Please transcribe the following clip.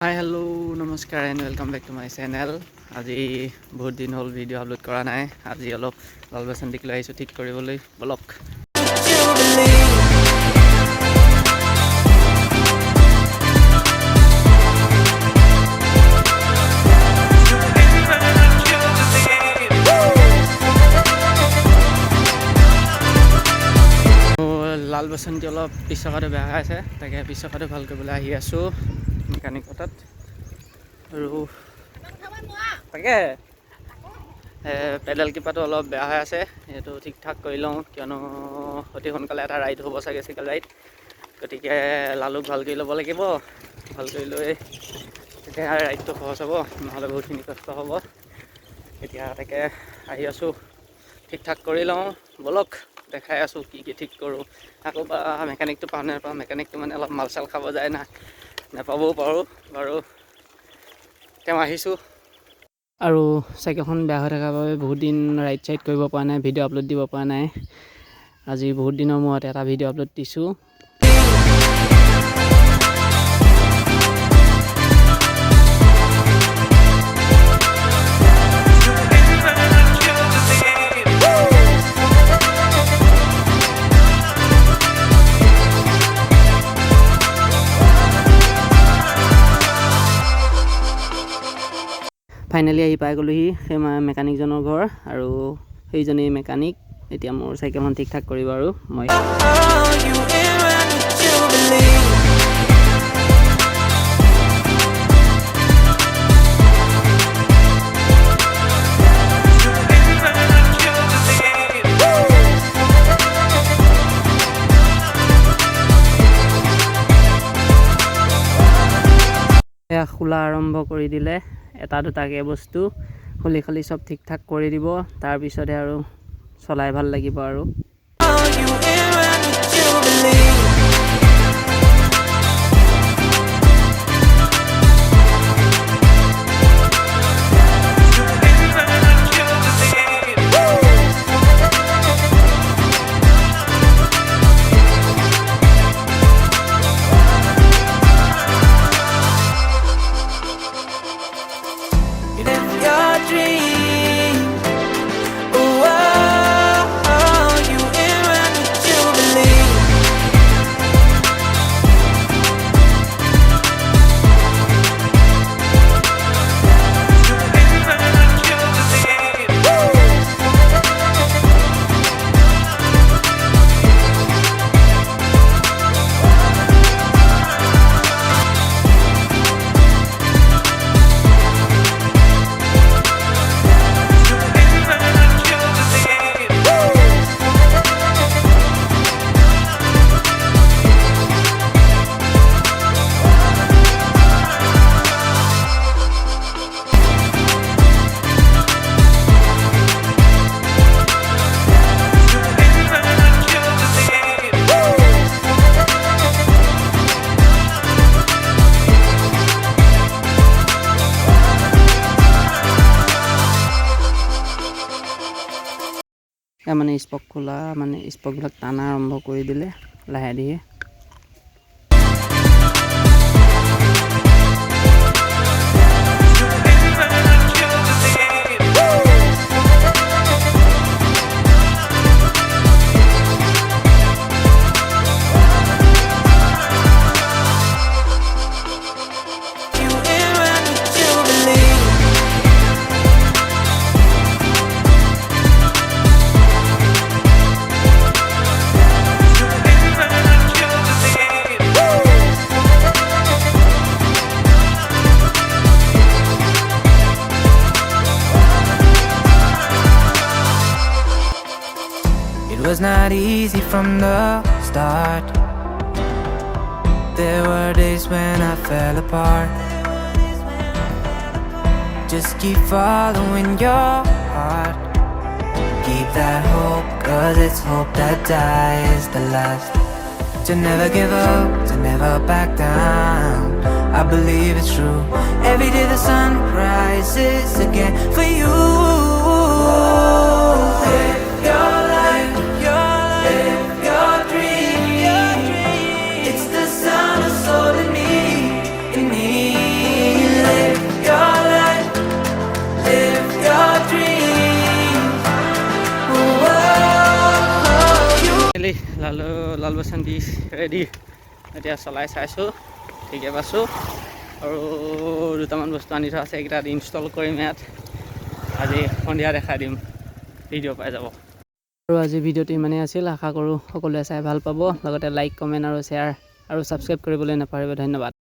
Hi hello' নমস্কাৰ and welcome back to my channel. আজি বহুত দিন হ'ল ভিডিঅ' আপলোড কৰা নাই। আজি অলপ লাল বাসন্তীক লৈ আহিছোঁ ঠিক কৰিবলৈ, বলক। লাল বাসন্তী অলপ পিছকাটো বেয়া হৈ আছে, তাকে পিছকাটো ভাল কৰিবলৈ আহি আছোঁ মেকানিকৰ তাত। আৰু তাকে পেডেল কিপাৰটো অলপ বেয়া হৈ আছে, সেইটো ঠিক ঠাক কৰি লওঁ, কিয়নো অতি সোনকালে এটা ৰাইড হ'ব চাগে, চাইকেল ৰাইড। গতিকে লালুক ভাল কৰি ল'ব লাগিব, ভাল কৰি লৈ তেতিয়া ৰাইডটো সহজ হ'ব, নহ'লে বহুতখিনি কষ্ট হ'ব। এতিয়া তাকে আহি আছোঁ, ঠিক ঠাক কৰি লওঁ, বলক দেখাই আছোঁ কি কি ঠিক কৰোঁ। আকৌ বা মেকানিকটো পাওঁ নে নাপাওঁ, মেকানিকটো মানে অলপ মাল চাল খাব যায় না, নাপাবও পাৰোঁ বাৰু। তেওঁ আহিছোঁ। আৰু চাইকেলখন বেয়া হৈ থকাৰ বাবে বহুত দিন ৰাইড চাইড কৰিব পৰা নাই, ভিডিঅ' আপলোড দিব পৰা নাই। আজি বহুত দিনৰ মূৰত এটা ভিডিঅ' আপলোড দিছোঁ। ফাইনেলি আহি পাই গ'লোহি সেই মেকানিকজনৰ ঘৰ, আৰু সেইজনেই মেকানিক। এতিয়া মোৰ চাইকেলখন ঠিক ঠাক কৰিব আৰু মই এয়া খোলা আৰম্ভ কৰি দিলে। এটা দুটাকৈ বস্তু খুলি খালি চব ঠিক ঠাক কৰি দিব, তাৰপিছতহে আৰু চলাই ভাল লাগিব আৰু। মানে স্পক খোলা, মানে স্পকবিলাক টানা আৰম্ভ কৰি দিলে লাহে ধীৰে। It was not easy from the start. There were days when I fell apart. Just keep following your heart. Keep that hope, 'cause it's hope that dies the last. To never give up, to never back down. I believe it's true. Every day the sun rises again for you. Live your life, live your dream. It's the sound of soul in me, in me. Finally Lal Basanti ready এতিয়া চলাই চাইছোঁ ঠিকে পাইছোঁ আৰু দুটামান বস্তু আনি থোৱা আছে এইকেইটা ইনষ্টল কৰিম ইয়াত আজি সন্ধিয়া দেখাই দিম ভিডিঅ' পাই যাব আৰু আজি ভিডিঅ'টো ইমানেই আছিল আশা কৰোঁ সকলোৱে চাই ভাল পাব লগতে লাইক কমেণ্ট আৰু শ্বেয়াৰ আৰু ছাবস্ক্ৰাইব কৰিবলৈ নাপাহৰিব ধন্যবাদ